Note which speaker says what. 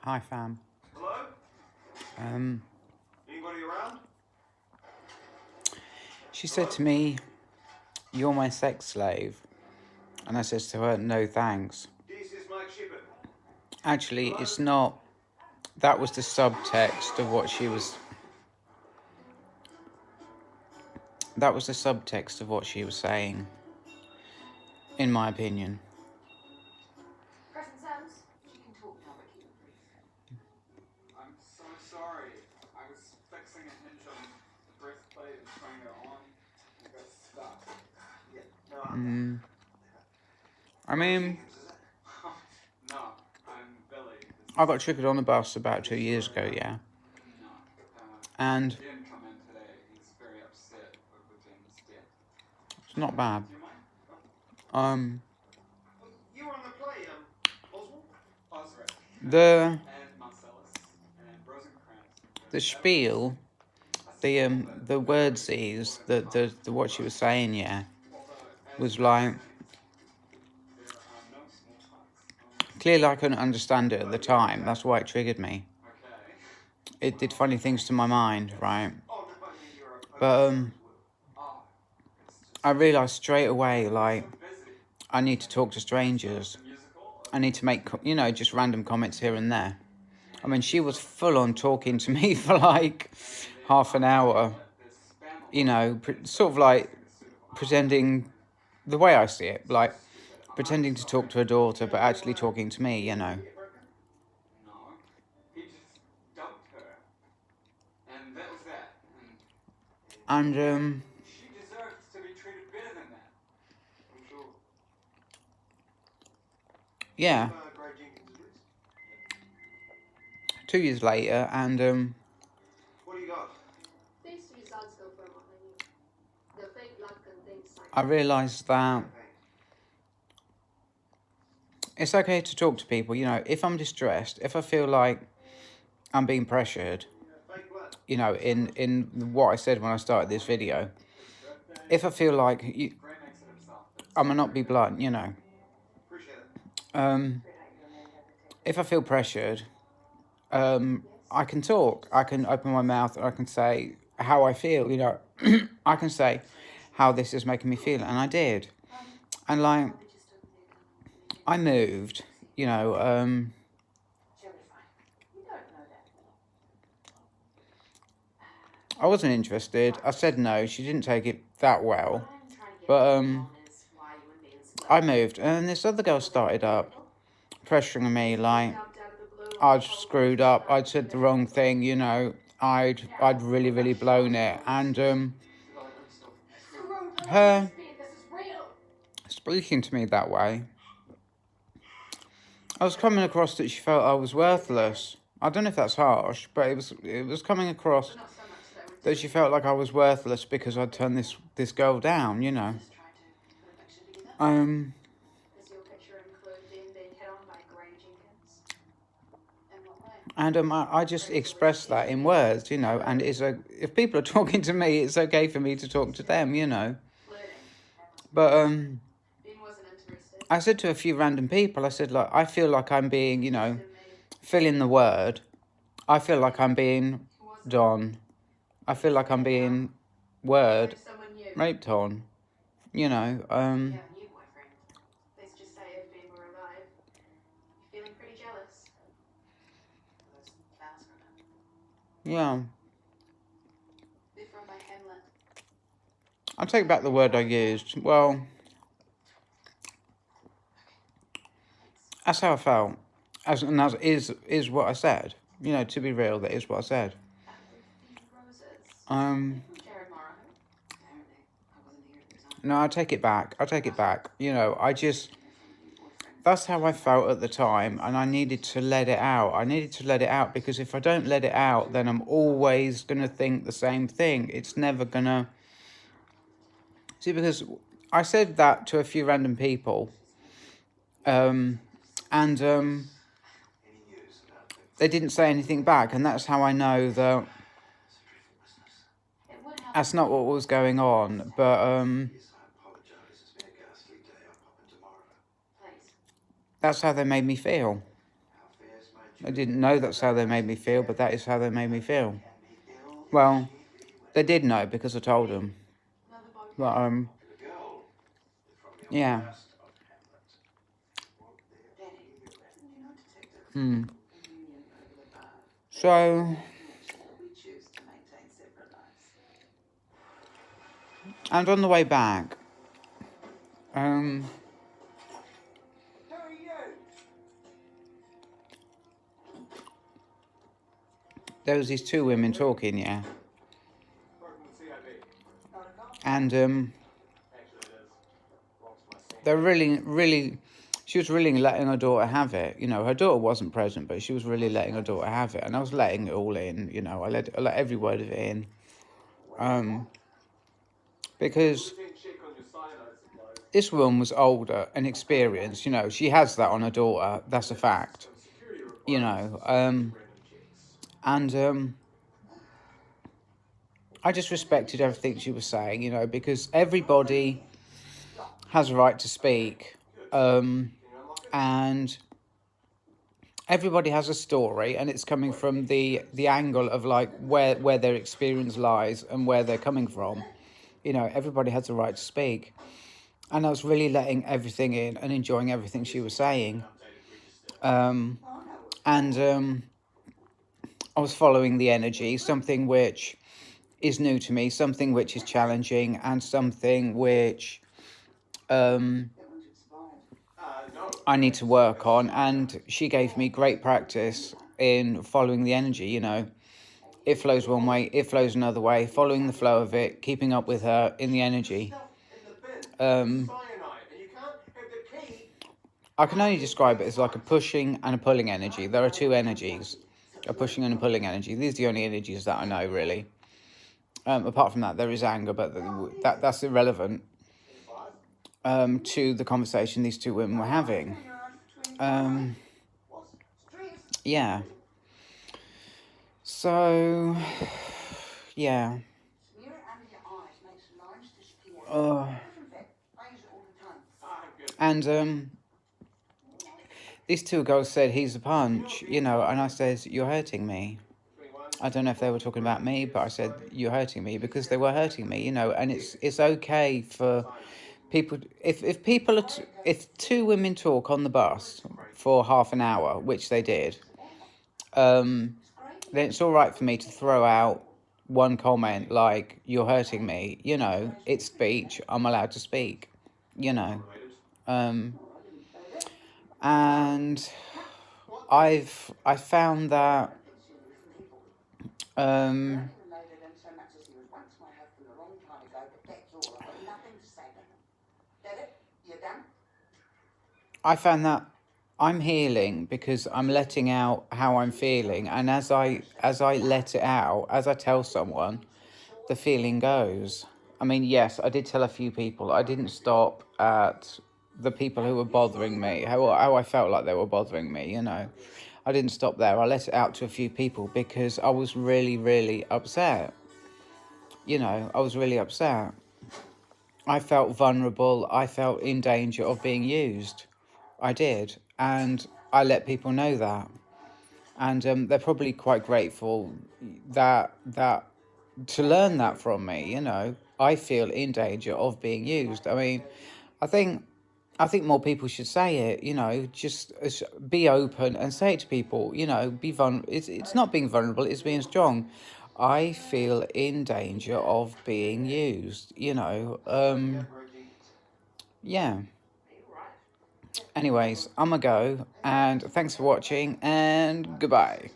Speaker 1: Hi, fam.
Speaker 2: Hello?
Speaker 1: Um,
Speaker 2: Anybody around?
Speaker 1: she said to me, "You're my sex slave," and I says to her, "No, thanks."
Speaker 2: This is Mike Shepard.
Speaker 1: Actually, it's not. That was the subtext of what she was. That was the subtext of what she was saying, in my opinion.
Speaker 3: Present Sams, you can talk now, but keep it brief.
Speaker 4: I'm so sorry. I was fixing a hinge on the breastplate and trying it on and got stuck.
Speaker 2: Yeah,
Speaker 1: I mean,
Speaker 4: No, I'm Billy.
Speaker 1: I got triggered on the bus about 2 years ago, yeah.
Speaker 4: No.
Speaker 1: And
Speaker 4: He didn't come in today. He's very upset over James' death.
Speaker 1: it's not bad.
Speaker 4: Do you mind?
Speaker 2: You were on the play, Oswald?
Speaker 4: Osric.
Speaker 1: The
Speaker 4: And Marcellus. And Rosencrantz.
Speaker 1: the spiel, the wordsies, the what she was saying, yeah, was like, clearly I couldn't understand it at the time. That's why it triggered me. It did funny things to my mind, right? But I realised straight away, like, I need to talk to strangers. I need to make, just random comments here and there. I mean, she was full on talking to me for like half an hour, sort of like pretending, the way I see it, like pretending to talk to her daughter, but actually talking to me,
Speaker 4: No, he just dumped her. And that was that.
Speaker 1: And,
Speaker 4: She deserves to be treated better than that. I'm sure.
Speaker 1: yeah,
Speaker 2: Greg Jenkins is.
Speaker 1: 2 years later, and,
Speaker 2: What do you got?
Speaker 3: These results confirm what I knew. The fake blood contains
Speaker 1: I realised that it's okay to talk to people, if I'm distressed, if I feel like I'm being pressured,
Speaker 2: Fake blood.
Speaker 1: in what I said when I started this video, if I feel like,
Speaker 4: Gray makes it himself.
Speaker 1: I'm gonna not be blunt,
Speaker 2: Appreciate it.
Speaker 1: if I feel pressured, I can talk, I can open my mouth, and I can say how I feel, I can say how this is making me feel, and I did. And like, I moved, I wasn't interested. I said no. She didn't take it that well. But I moved, and this other girl started up pressuring me like I'd screwed up. I'd said the wrong thing. I'd really, really blown it. And her speaking to me that way, I was coming across that she felt I was worthless. I don't know if that's harsh, but it was coming across that she felt like I was worthless because I'd turned this girl down, And I just expressed that in words, and if people are talking to me, it's okay for me to talk to them, But I said to a few random people, I said, like, I feel like I'm being, fill in the word. I feel like I'm being Don. I feel like I'm being raped on,
Speaker 3: Yeah, new boyfriend. Let's just say if Ben were alive, you're feeling pretty jealous. That's from him.
Speaker 1: Yeah.
Speaker 3: They're from my Hamlet.
Speaker 1: I take back the word I used. Well, that's how I felt. As is what I said. To be real, that is what I said.
Speaker 3: Jared Morrow. Apparently, I wasn't here at the time.
Speaker 1: No, I take it back. That's how I felt at the time, and I needed to let it out. Because if I don't let it out, then I'm always going to think the same thing. It's never going to... See, because I said that to a few random people, and they didn't say anything back, and that's how I know that that's not what was going on. But that's how they made me feel. I didn't know that's how they made me feel, but that is how they made me feel. Well, they did know because I told them.
Speaker 3: Another bug.
Speaker 1: But,
Speaker 2: The girl is from the
Speaker 1: yeah.
Speaker 2: west of Hamlet.
Speaker 3: Danny, you're not detective.
Speaker 1: Hmm.
Speaker 3: A union over the bar.
Speaker 1: So,
Speaker 3: We choose to maintain separate lives.
Speaker 1: and on the way back,
Speaker 2: Who are you?
Speaker 1: there was these two women talking, yeah.
Speaker 2: Working with CIB.
Speaker 1: And,
Speaker 2: Actually, it is. Belongs to my same.
Speaker 1: they're really, she was really letting her daughter have it. You know, her daughter wasn't present, but she was really letting her daughter have it. And I was letting it all in, you know, I let every word of it in. Because
Speaker 2: Routine check on your cyanide supplies.
Speaker 1: this woman was older and experienced, you know, she has that on her daughter, that's a fact,
Speaker 2: Some security
Speaker 1: you
Speaker 2: requirements.
Speaker 1: know.
Speaker 2: Random checks.
Speaker 1: And I just respected everything she was saying, you know, because everybody has a right to speak. And everybody has a story, and it's coming from the angle of like where their experience lies and where they're coming from. You know, everybody has a right to speak. And I was really letting everything in and enjoying everything she was saying. And I was following the energy, something which is new to me, something which is challenging, and something which
Speaker 2: No.
Speaker 1: I need to work on. And she gave me great practice in following the energy, you know. It flows one way, it flows another way, following the flow of it, keeping up with her in the energy.
Speaker 2: Stuff in the bin.
Speaker 1: Um,
Speaker 2: Cyanide. And you can't have the key.
Speaker 1: I can only describe it as like a pushing and a pulling energy. There are two energies, a pushing and a pulling energy. These are the only energies that I know, really. Apart from that, there is anger, but that's irrelevant to the conversation these two women were having. Yeah. So, yeah.
Speaker 3: Smear it under your eyes, makes the lines disappear.
Speaker 1: Uh,
Speaker 3: In fact, I use it all the time.
Speaker 2: Ah, good.
Speaker 1: and these two girls said, he's a punch, you know, and I said, you're hurting me.
Speaker 2: 21.
Speaker 1: I don't know if they were talking about me, but I said, you're hurting me, because they were hurting me, you know. And it's okay for people, if people are if two women talk on the bus for half an hour, which they did, then it's all right for me to throw out one comment like, you're hurting me, you know. It's speech, I'm allowed to speak, you know. And I found that
Speaker 3: Loaded him so much as he was once my husband a long time ago, but that's all. I've got nothing to say to him. That it? You're done?
Speaker 1: I found that I'm healing because I'm letting out how I'm feeling, and as I let it out, as I tell someone, the feeling goes. I mean, yes, I did tell a few people. I didn't stop at the people who were bothering me, how I felt like they were bothering me, you know. I didn't stop there. I let it out to a few people because I was really, really upset. You know, I was really upset. I felt vulnerable. I felt in danger of being used. I did. And I let people know that. And they're probably quite grateful that to learn that from me, you know. I feel in danger of being used. I mean, I think more people should say it, you know, just be open and say it to people, you know, be vulnerable. It's not being vulnerable, it's being strong. I feel in danger of being used, you know. Yeah. Anyways, I'm gonna go, and thanks for watching, and goodbye.